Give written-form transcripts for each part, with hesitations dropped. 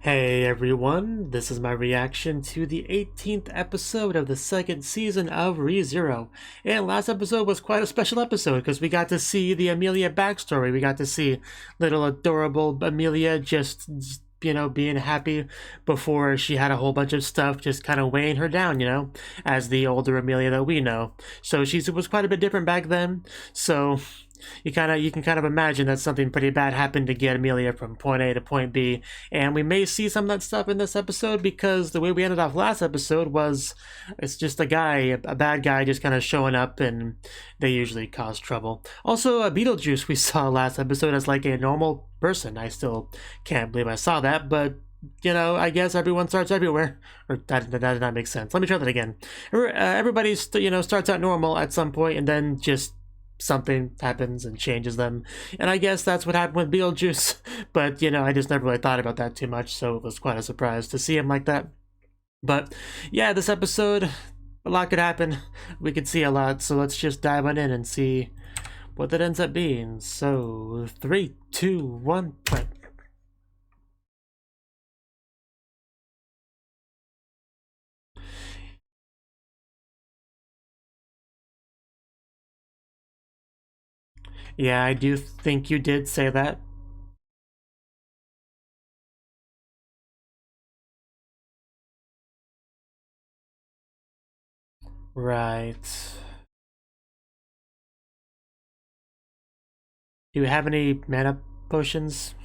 Hey everyone, this is my reaction to the 18th episode of the second season of ReZero. And last episode was quite a special episode because we got to see the Amelia backstory. We got to see little adorable Amelia just, being happy before she had a whole bunch of stuff just kind of weighing her down, as the older Amelia that we know. So she was quite a bit different back then. So you can kind of imagine that something pretty bad happened to get Amelia from point A to point B, and we may see some of that stuff in this episode because the way we ended off last episode was it's just a bad guy just kind of showing up, and they usually cause trouble. Also, Beetlejuice we saw last episode as like a normal person. I still can't believe I saw that, but I guess everyone starts everywhere. Or that did not make sense. Let me try that again. Everybody, starts out normal at some point, and then just something happens and changes them. And I guess that's what happened with Beetlejuice. But, I just never really thought about that too much, so it was quite a surprise to see him like that. But, yeah, this episode, a lot could happen. We could see a lot, so let's just dive on in and see what that ends up being. So, 3, 2, 1, play. Yeah, I do think you did say that. Right. Do you have any mana potions?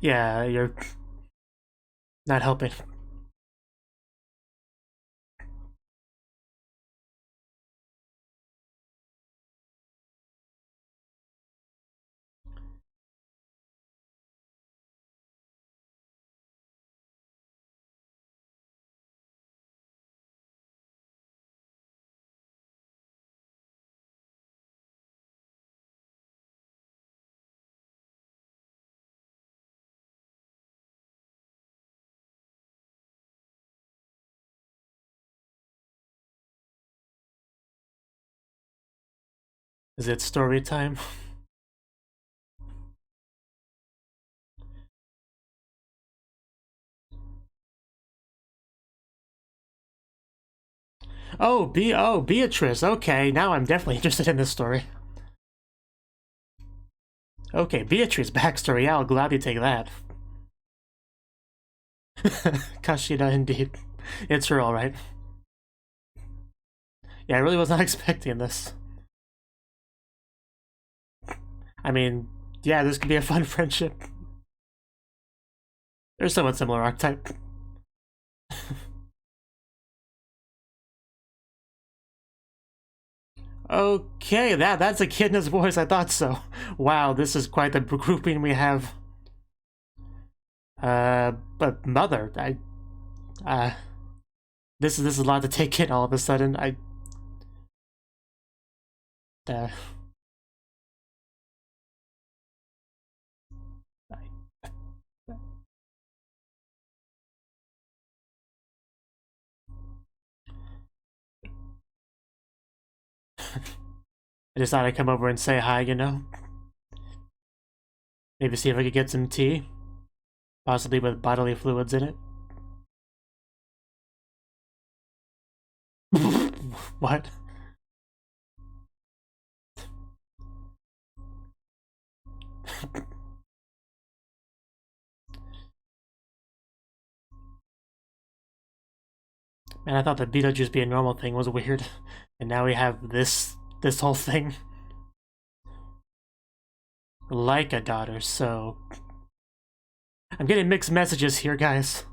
Yeah, you're not helping. Is it story time? Oh, Beatrice. Okay, now I'm definitely interested in this story. Okay, Beatrice backstory. Yeah, I'll gladly take that. Kashida, indeed. It's her, all right. Yeah, I really was not expecting this. I mean, yeah, this could be a fun friendship. They're somewhat similar archetype. Okay, that's a kid in his voice. I thought so. Wow, this is quite the grouping we have. But mother, this is a lot to take in all of a sudden. Uh, I just thought I'd come over and say hi, Maybe see if I could get some tea. Possibly with bodily fluids in it. What? Man, I thought the Beetlejuice being a normal thing was weird. And now we have this whole thing. Like a daughter, so... I'm getting mixed messages here, guys.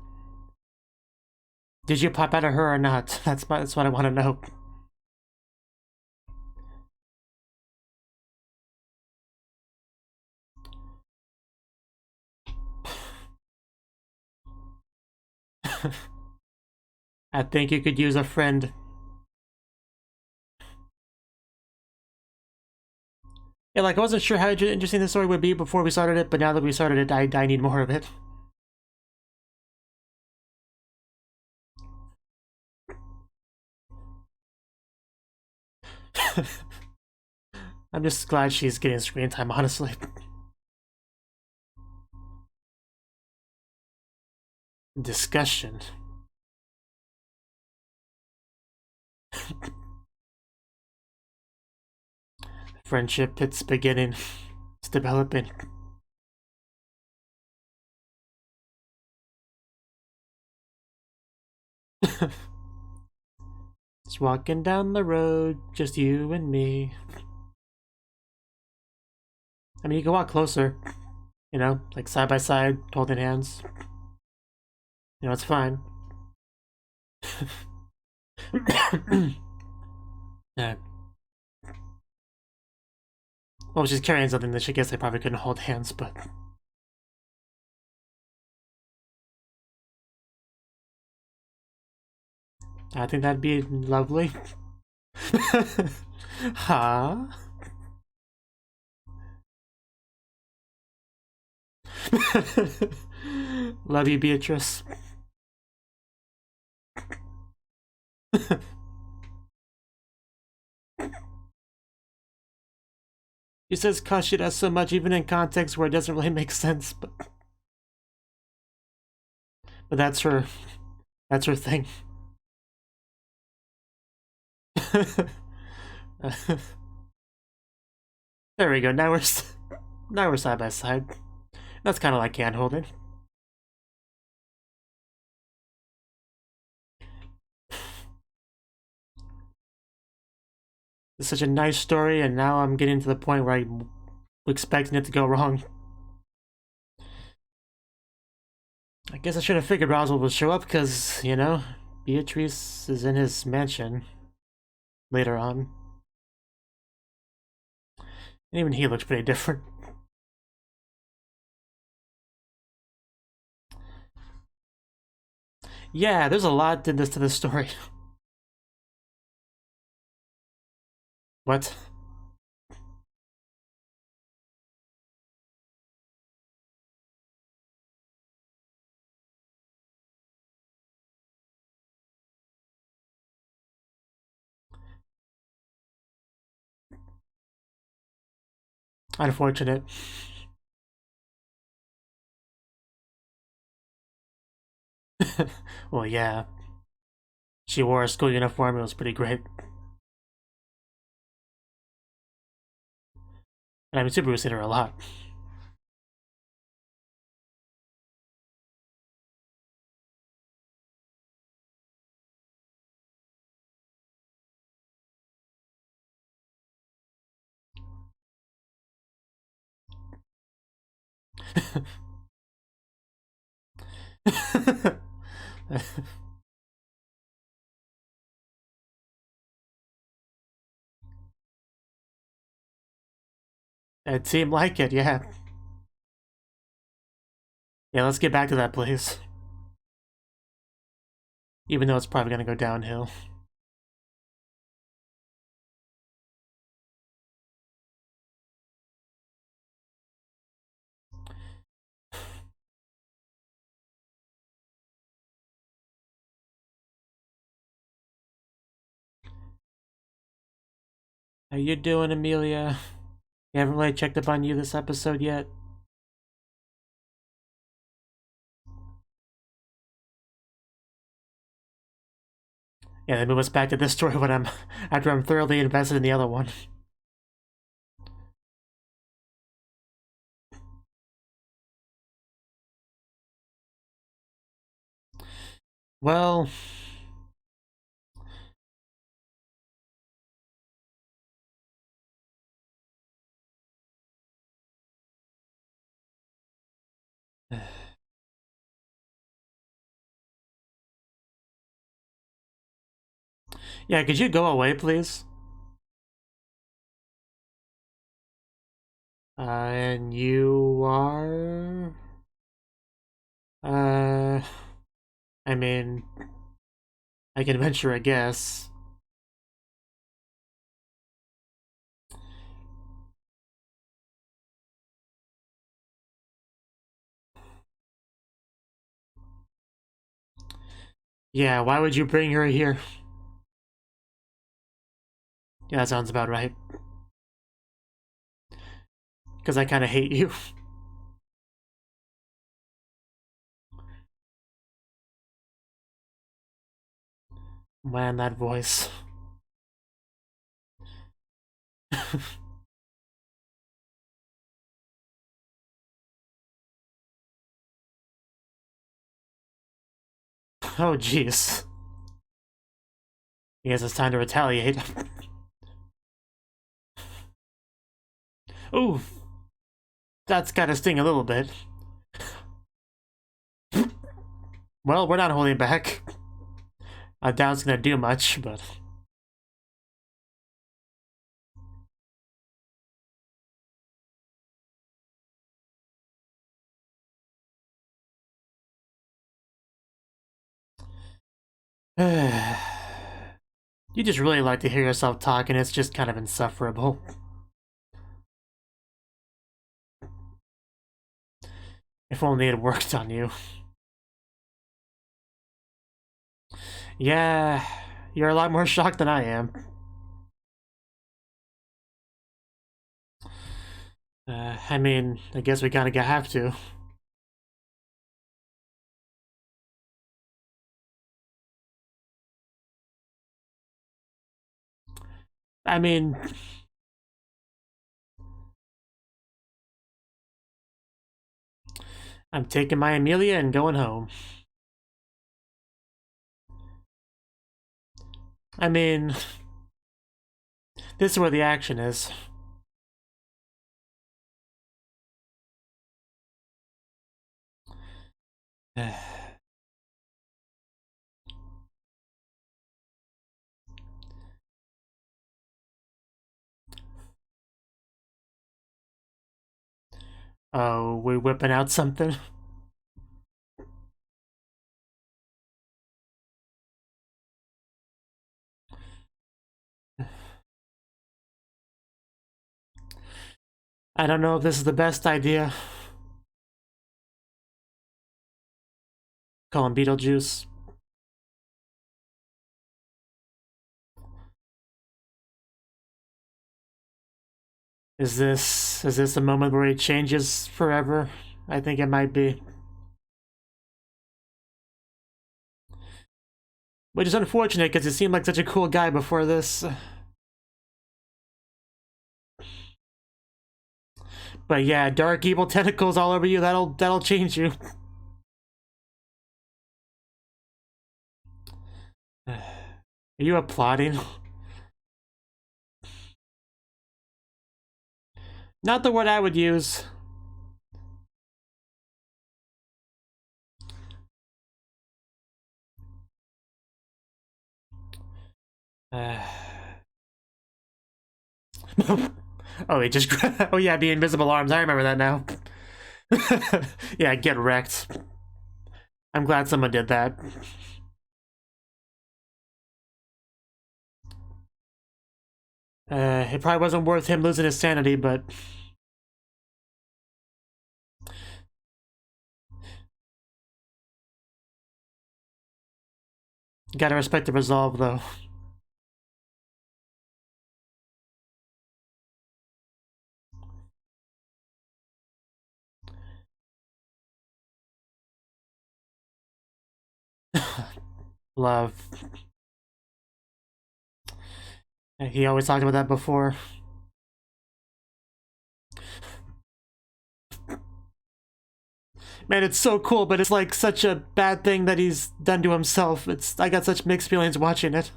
Did you pop out of her or not? That's what I want to know. I think you could use a friend. Yeah, like, I wasn't sure how interesting the story would be before we started it, but now that we started it, I need more of it. I'm just glad she's getting screen time, honestly. Discussion. Friendship, it's beginning. It's developing. Just walking down the road, just you and me. I mean, you can walk closer, you know, like side by side, holding hands. You know, it's fine. Yeah. Well, she's carrying something that she guess they probably couldn't hold hands, but... I think that'd be lovely. Huh? Love you, Beatrice. He says Kashida so much even in context where it doesn't really make sense, but that's her thing. There we go. Now we're side by side. That's kind of like hand holding. It's such a nice story, and now I'm getting to the point where I'm expecting it to go wrong. I guess I should have figured Roswell would show up because, you know, Beatrice is in his mansion later on. And even he looks pretty different. Yeah, there's a lot to this story. What? Unfortunate. Well, yeah. She wore a school uniform, it was pretty great. And I mean, Subaru's hit her a lot. It seemed like it, yeah. Yeah, let's get back to that place. Even though it's probably gonna go downhill. How you doing, Amelia? You haven't really checked up on you this episode yet? Yeah, they move us back to this story when after I'm thoroughly invested in the other one. Well... Yeah, could you go away, please? And you are... I mean... I can venture a guess. Yeah, why would you bring her here? Yeah, that sounds about right. Because I kind of hate you. Man, that voice. Oh, jeez. I guess it's time to retaliate. Ooh. That's gotta sting a little bit. Well, we're not holding back. I doubt it's gonna do much, but... You just really like to hear yourself talk, and it's just kind of insufferable. If only it worked on you. Yeah, you're a lot more shocked than I am. I mean, I guess we kinda have to. I mean... I'm taking my Amelia and going home. I mean... This is where the action is. Oh, we whipping out something? I don't know if this is the best idea. Call him Beetlejuice. Is this a moment where he changes forever? I think it might be. Which is unfortunate because he seemed like such a cool guy before this. But yeah, dark evil tentacles all over you, that'll change you. Are you applauding? Not the word I would use. Oh, he just... Oh yeah, the invisible arms, I remember that now. Yeah, get wrecked. I'm glad someone did that. It probably wasn't worth him losing his sanity, but... Gotta respect the resolve, though. Love. He always talked about that before. Man, it's so cool, but it's like such a bad thing that he's done to himself. I got such mixed feelings watching it.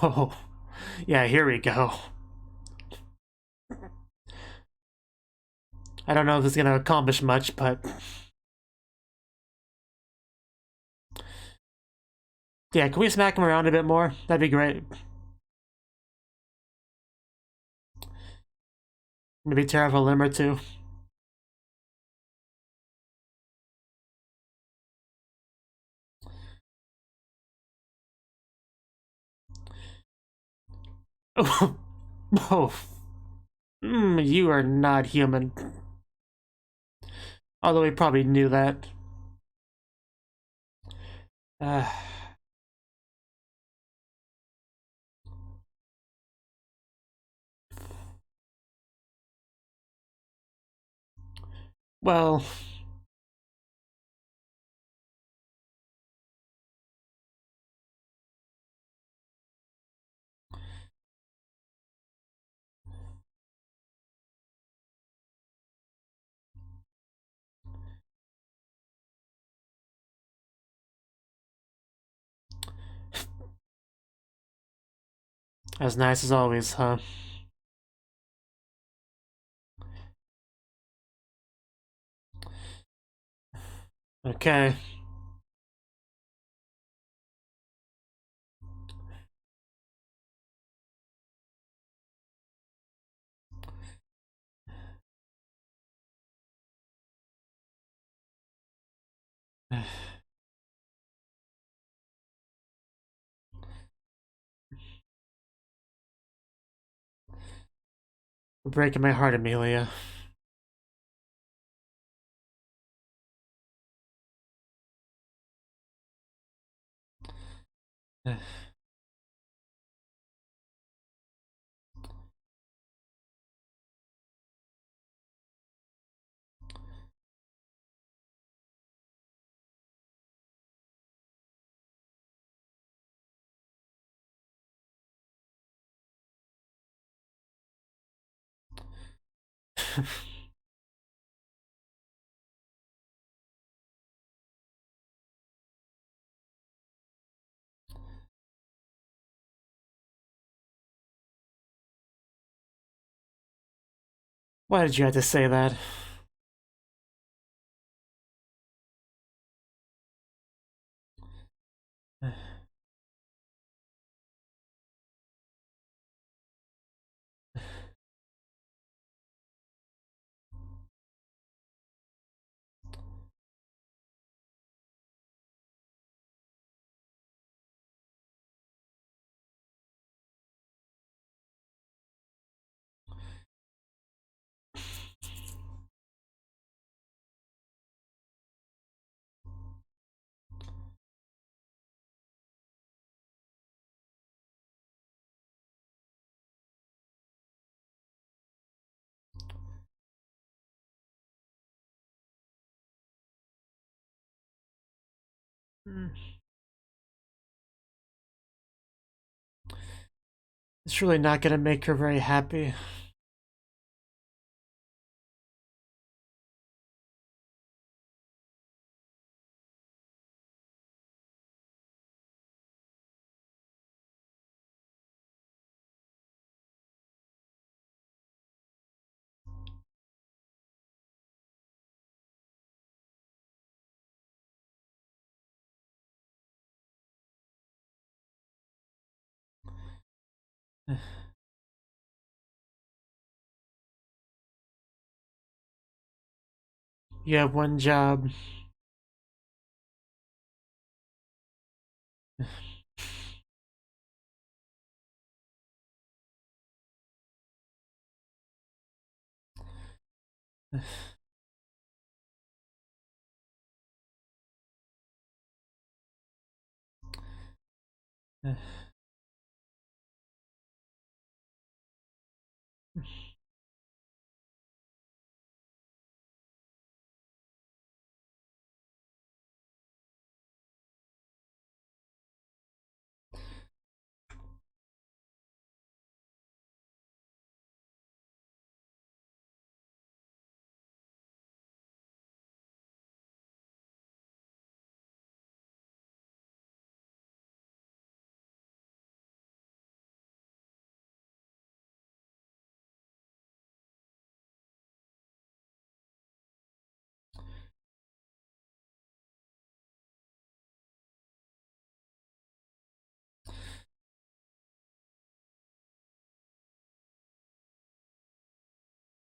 Oh, yeah, here we go. I don't know if this is gonna accomplish much, but... Yeah, can we smack him around a bit more? That'd be great. Maybe tear off a limb or two. Oh, oh. You are not human. Although he probably knew that. Uh, well, as nice as always, huh? Okay. You're breaking my heart, Amelia. Why did you have to say that? It's really not gonna make her very happy. You have one job.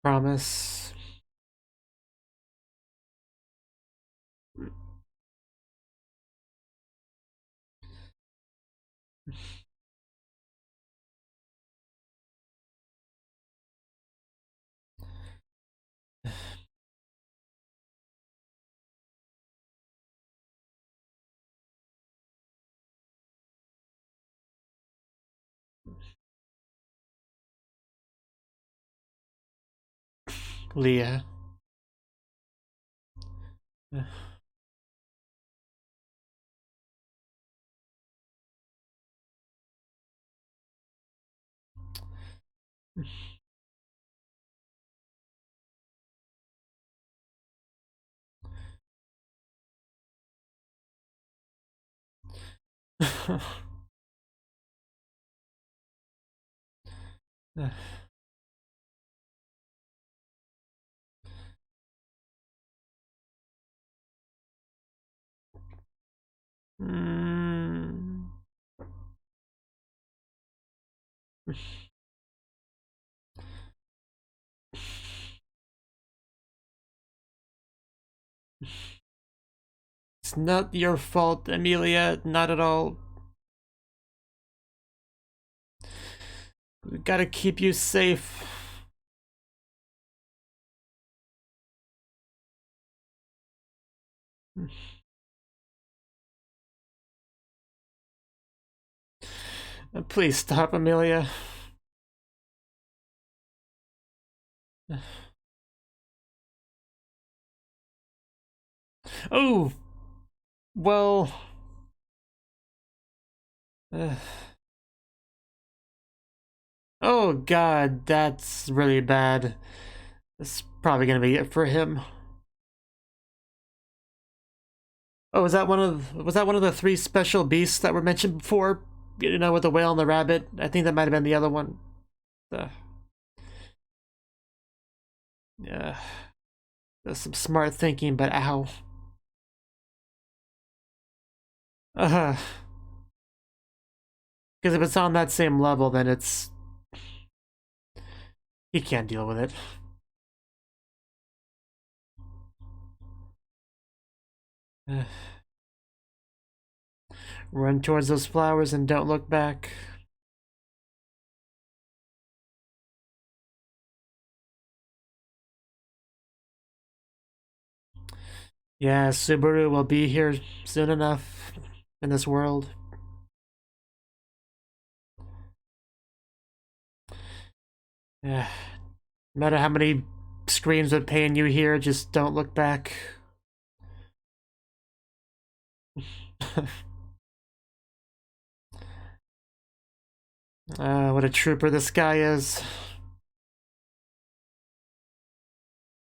Promise. Leah. It's not your fault, Amelia. Not at all. We gotta keep you safe. Please stop, Amelia. Oh! Well... oh god, that's really bad. That's probably gonna be it for him. Oh, was that one of the three special beasts that were mentioned before? You know, with the whale and the rabbit? I think that might have been the other one. Yeah. That's some smart thinking, but ow. Because if it's on that same level, then it's... he can't deal with it. Run towards those flowers and don't look back. Yeah, Subaru will be here soon enough in this world. Yeah. No matter how many screams would pain you here, just don't look back. What a trooper this guy is.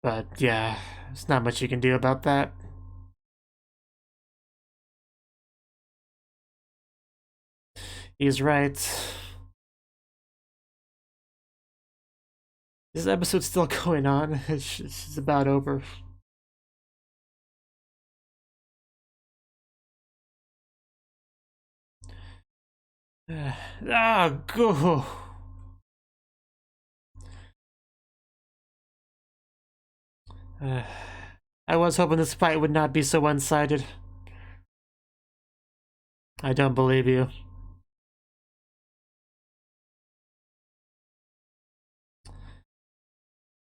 But yeah, there's not much you can do about that. He's right. This episode's still going on. It's about over. Go. I was hoping this fight would not be so one-sided. I don't believe you.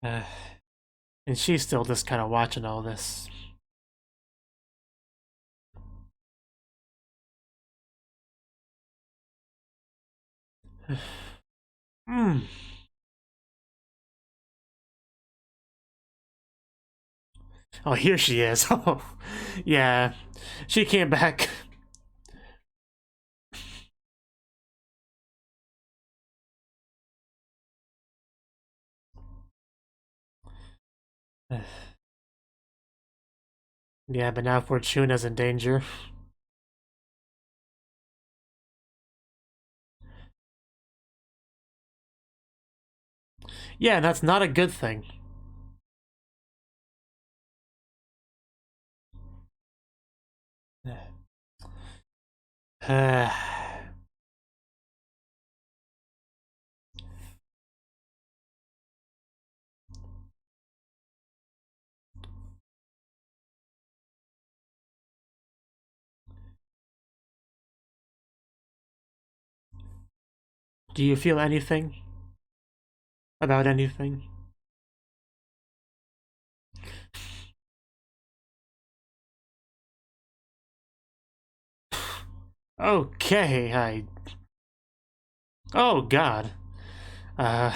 And she's still just kind of watching all this. Oh, here she is. Oh, yeah. She came back. Yeah, but now Fortuna's in danger. Yeah, that's not a good thing. Do you feel anything about anything? Okay, oh god. A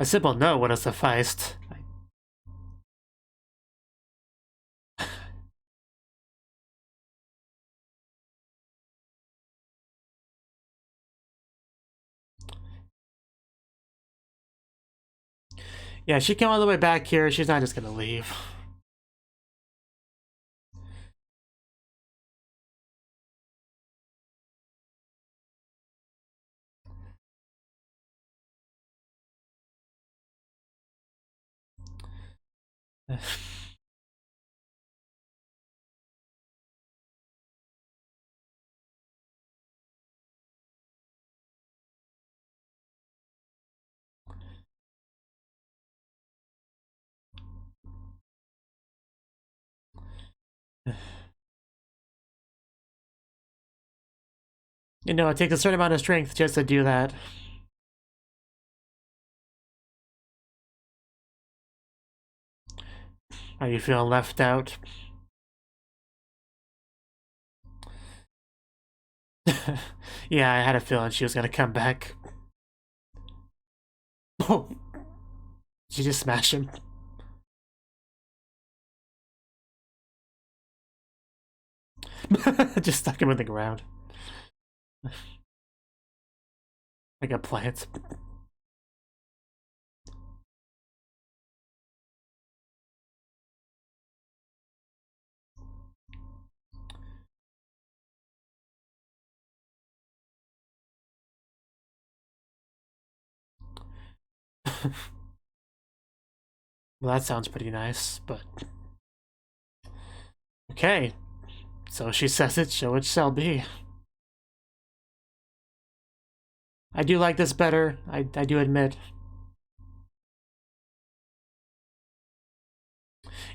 simple no would have sufficed. Yeah, she came all the way back here. She's not just gonna leave. You know, it takes a certain amount of strength just to do that. Are you feeling left out? Yeah, I had a feeling she was gonna come back. Oh, did you just smash him? Just stuck him in the ground. Like a plant. Well, that sounds pretty nice, but... Okay. So she says it, so it shall be. I do like this better, I do admit.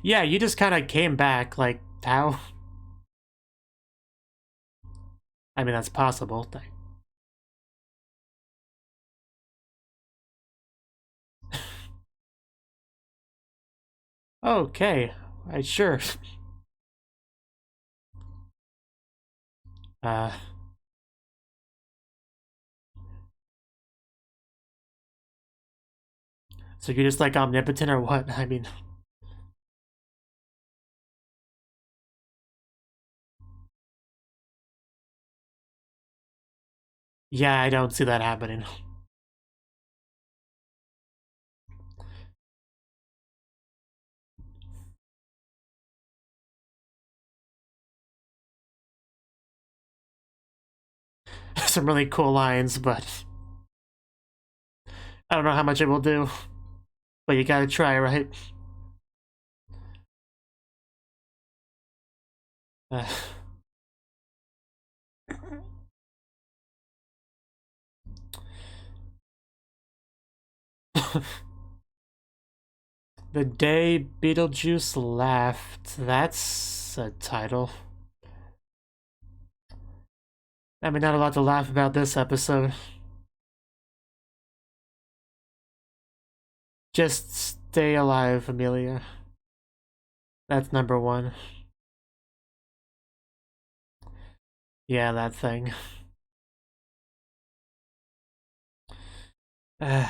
Yeah, you just kind of came back, like, how? I mean, that's possible. Okay, sure. Uh... So you're just, like, omnipotent or what? I mean... Yeah, I don't see that happening. Some really cool lines, but... I don't know how much it will do. But you gotta try, right? Uh... The Day Beetlejuice Laughed. That's a title. I mean, not a lot to laugh about this episode. Just stay alive, Amelia. That's number one. Yeah, that thing. Are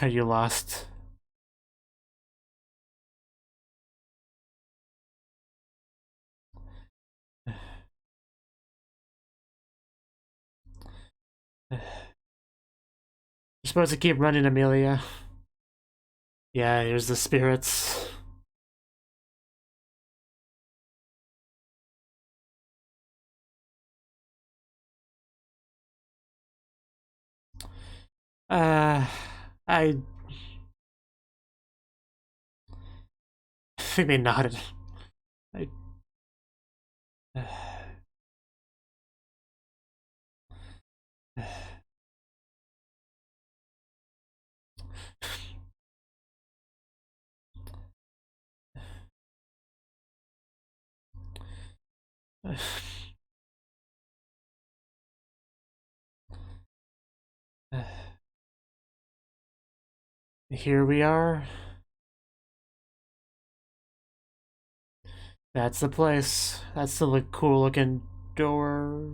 you lost? You're supposed to keep running, Amelia. Yeah, here's the spirits. I think they nodded. I... Here we are. That's the place. That's the cool looking door.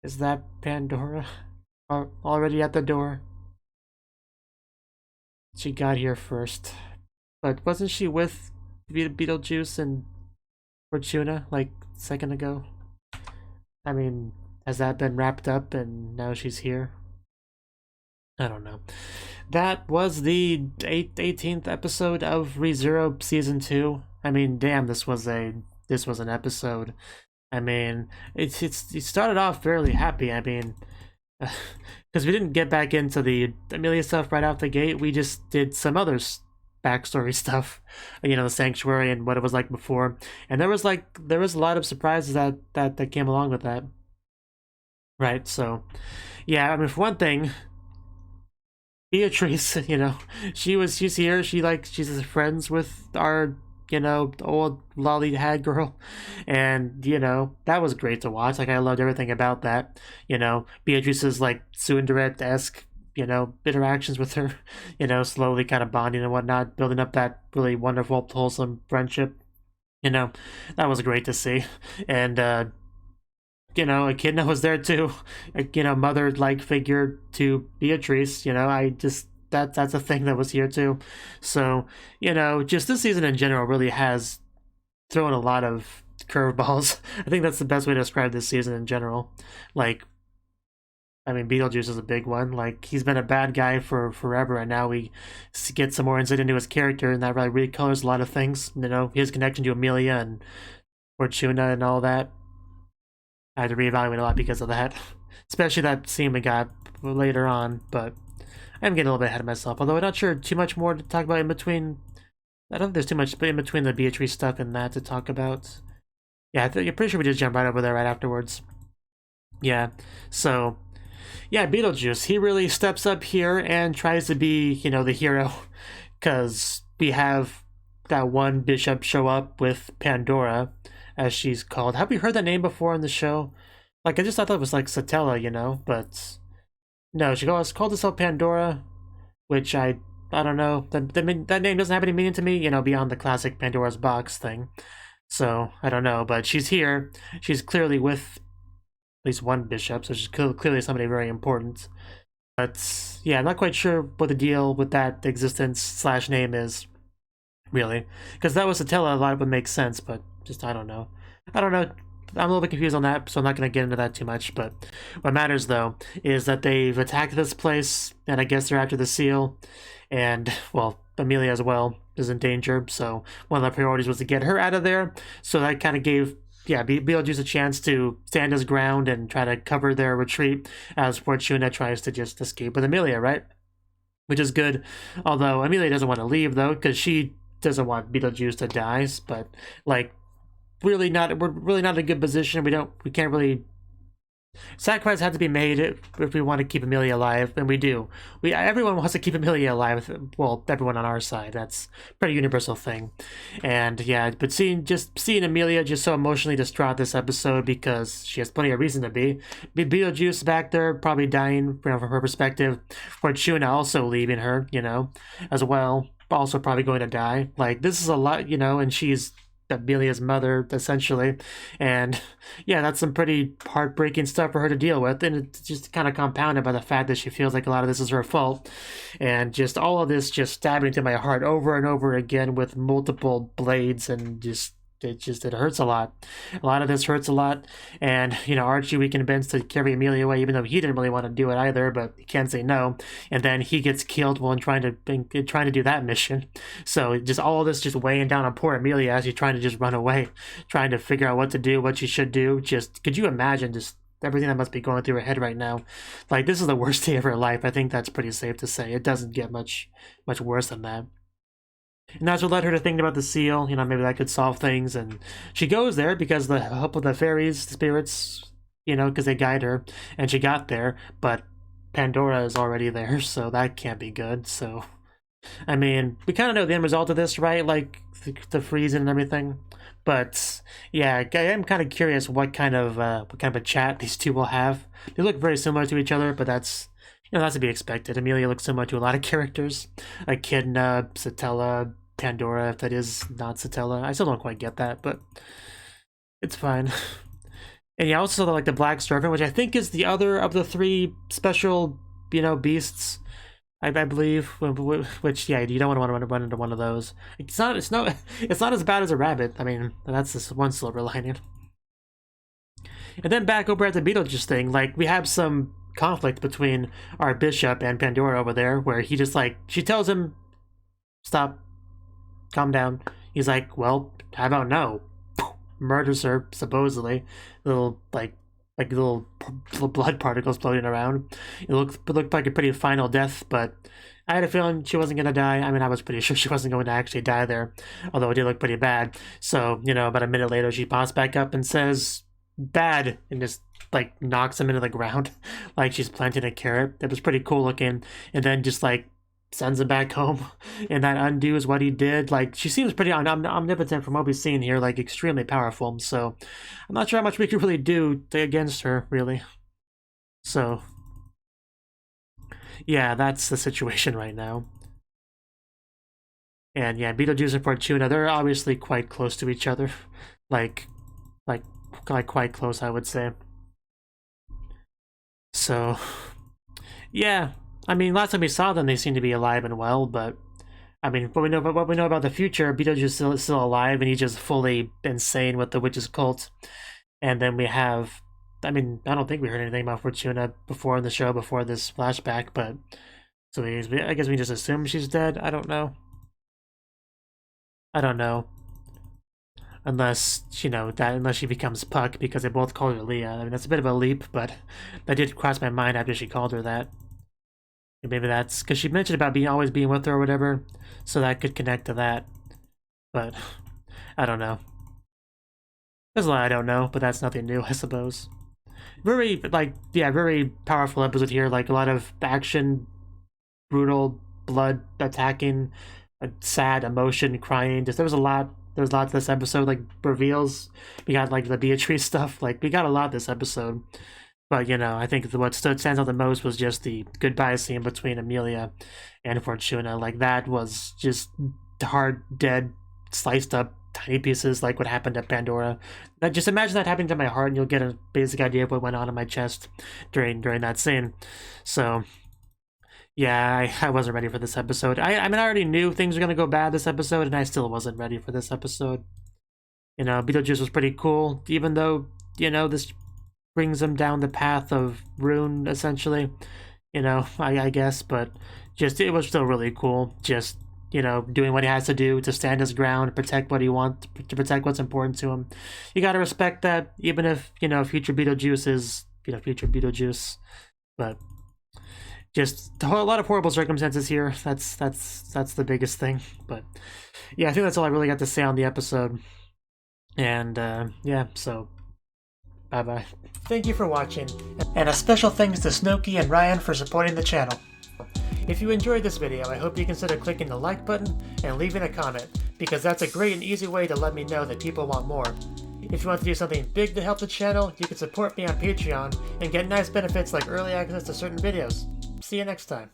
Is that Pandora? Already at the door? She got here first. But wasn't she with Beetlejuice and Fortuna like a second ago? I mean, has that been wrapped up and now she's here? I don't know. That was the 18th episode of ReZero Season 2. I mean, damn, this was an episode. I mean, it started off fairly happy. I mean, because we didn't get back into the Amelia stuff right out the gate. We just did some other backstory stuff, you know, the sanctuary and what it was like before. And there was a lot of surprises that came along with that. Right, so yeah, I mean, for one thing, Beatrice, you know, she's here. She's friends with our, you know, old lolly hag girl, and you know that was great to watch. Like I loved everything about that. You know, Beatrice's like Tsundere-esque, you know, interactions with her, you know, slowly kind of bonding and whatnot, building up that really wonderful, wholesome friendship. You know, that was great to see, and you know, Echidna was there too. You know, mother-like figure to Beatrice. You know, I just that's a thing that was here too. So, you know, just this season in general really has thrown a lot of curveballs. I think that's the best way to describe this season in general. Like, I mean, Beetlejuice is a big one. Like, he's been a bad guy for forever, and now we get some more insight into his character, and that really colors a lot of things. You know, his connection to Amelia and Fortuna and all that. I had to reevaluate a lot because of that, especially that scene we got later on, but I'm getting a little bit ahead of myself, although I'm not sure too much more to talk about in between. I don't think there's too much in between the Beatrice stuff and that to talk about. Yeah, I'm pretty sure we just jump right over there right afterwards. Yeah, so, yeah, Beetlejuice, he really steps up here and tries to be, you know, the hero, because we have that one bishop show up with Pandora, as she's called. Have we heard that name before in the show? Like, I just thought that was like Satella, you know, but no, she called herself Pandora, which I don't know. That name doesn't have any meaning to me, you know, beyond the classic Pandora's box thing. So I don't know, but she's here. She's clearly with at least one bishop, so she's clearly somebody very important. But yeah, I'm not quite sure what the deal with that existence / name is, really, because that was Satella. A lot of it makes sense, but just I don't know. I'm a little bit confused on that, so I'm not going to get into that too much. But what matters, though, is that they've attacked this place, and I guess they're after the seal. And, well, Amelia as well is in danger, so one of the priorities was to get her out of there. So that kind of gave, yeah, Beetlejuice a chance to stand his ground and try to cover their retreat as Fortuna tries to just escape with Amelia, right? Which is good. Although Amelia doesn't want to leave, though, because she doesn't want Beetlejuice to die. But, like, we're really not in a good position. We can't really. Sacrifice had to be made if we want to keep Amelia alive, and we do. Everyone wants to keep Amelia alive. Well, everyone on our side. That's a pretty universal thing. And yeah, but seeing Amelia just so emotionally distraught this episode, because she has plenty of reason to be. Beetlejuice back there probably dying, you know, from her perspective. Fortuna also leaving her, you know, as well. Also probably going to die. Like, this is a lot, you know, and she's Amelia's mother, essentially. And yeah, that's some pretty heartbreaking stuff for her to deal with, and it's just kind of compounded by the fact that she feels like a lot of this is her fault, and just all of this just stabbing into my heart over and over again with multiple blades, and it hurts a lot. A lot of this hurts a lot, and you know, Archie we convinced to carry Amelia away, even though he didn't really want to do it either, but he can't say no. And then he gets killed while trying to do that mission. So just all of this just weighing down on poor Amelia as she's trying to just run away, trying to figure out what to do, what she should do. Just could you imagine just everything that must be going through her head right now? Like, this is the worst day of her life. I think that's pretty safe to say. It doesn't get much worse than that. And that's what led her to thinking about the seal. You know, maybe that could solve things. And she goes there because of the help of the fairies, the spirits, you know, because they guide her. And she got there, but Pandora is already there, so that can't be good. So, I mean, we kind of know the end result of this, right? Like, the freezing and everything. But, yeah, I am kind of curious what kind of a chat these two will have. They look very similar to each other, but that's, that's to be expected. Amelia looks similar to a lot of characters. Echidna, Satella, Pandora, if that is not Satella. I still don't quite get that, but it's fine. And yeah, also like the Black Serpent, which I think is the other of the 3 special, beasts. I believe, which yeah, you don't want to run into one of those. It's not as bad as a rabbit. I mean, that's just one silver lining. And then back over at the Beetlejuice thing, like we have some conflict between our bishop and Pandora over there, where he just like she tells him, "Stop, calm down." He's like, "Well, how about no?" Murders her supposedly. Little little blood particles floating around. It looked like a pretty final death, but I had a feeling she wasn't gonna die. I mean, I was pretty sure she wasn't going to actually die there, although it did look pretty bad. So, about a minute later, she pops back up and says, "Bad," and just, like, knocks him into the ground, like she's planting a carrot. It was pretty cool looking, and then just, like, sends him back home, and that undoes what he did. Like, she seems pretty omnipotent from what we've seen here, like, extremely powerful, so I'm not sure how much we could really do against her, really. So, yeah, that's the situation right now. And yeah, Beetlejuice and Fortuna, they're obviously quite close to each other. Like quite close, I would say. So, yeah. I mean, last time we saw them, they seem to be alive and well, but I mean, what we know about the future, Beetlejuice is still alive, and he's just fully insane with the witch's cult. And then we have, I mean, I don't think we heard anything about Fortuna before in the show, before this flashback, but so I guess we just assume she's dead. I don't know. Unless, unless she becomes Puck, because they both call her Leah. I mean, that's a bit of a leap, but that did cross my mind after she called her that. Maybe that's because she mentioned about always being with her or whatever, so that could connect to that. But I don't know. There's a lot I don't know, but that's nothing new, I suppose. Very very powerful episode here. Like a lot of action, brutal, blood attacking, sad emotion, crying. Just there's a lot to this episode. Like reveals. We got like the Beatrice stuff. Like we got a lot this episode. But, I think what stands out the most was just the goodbye scene between Amelia and Fortuna. Like, that was just hard, dead, sliced up, tiny pieces, like what happened at Pandora. Just imagine that happening to my heart, and you'll get a basic idea of what went on in my chest during that scene. So, yeah, I wasn't ready for this episode. I mean, I already knew things were going to go bad this episode, and I still wasn't ready for this episode. Beetlejuice was pretty cool, even though, this brings him down the path of ruin, essentially, I guess, but just, it was still really cool, just, doing what he has to do to stand his ground, protect what he wants, to protect what's important to him. You gotta respect that, even if, future Beetlejuice is, future Beetlejuice, but just a lot of horrible circumstances here. That's the biggest thing, but yeah, I think that's all I really got to say on the episode, and yeah, so bye-bye. Thank you for watching, and a special thanks to Cnouki and Ryan for supporting the channel. If you enjoyed this video, I hope you consider clicking the like button and leaving a comment, because that's a great and easy way to let me know that people want more. If you want to do something big to help the channel, you can support me on Patreon and get nice benefits like early access to certain videos. See you next time.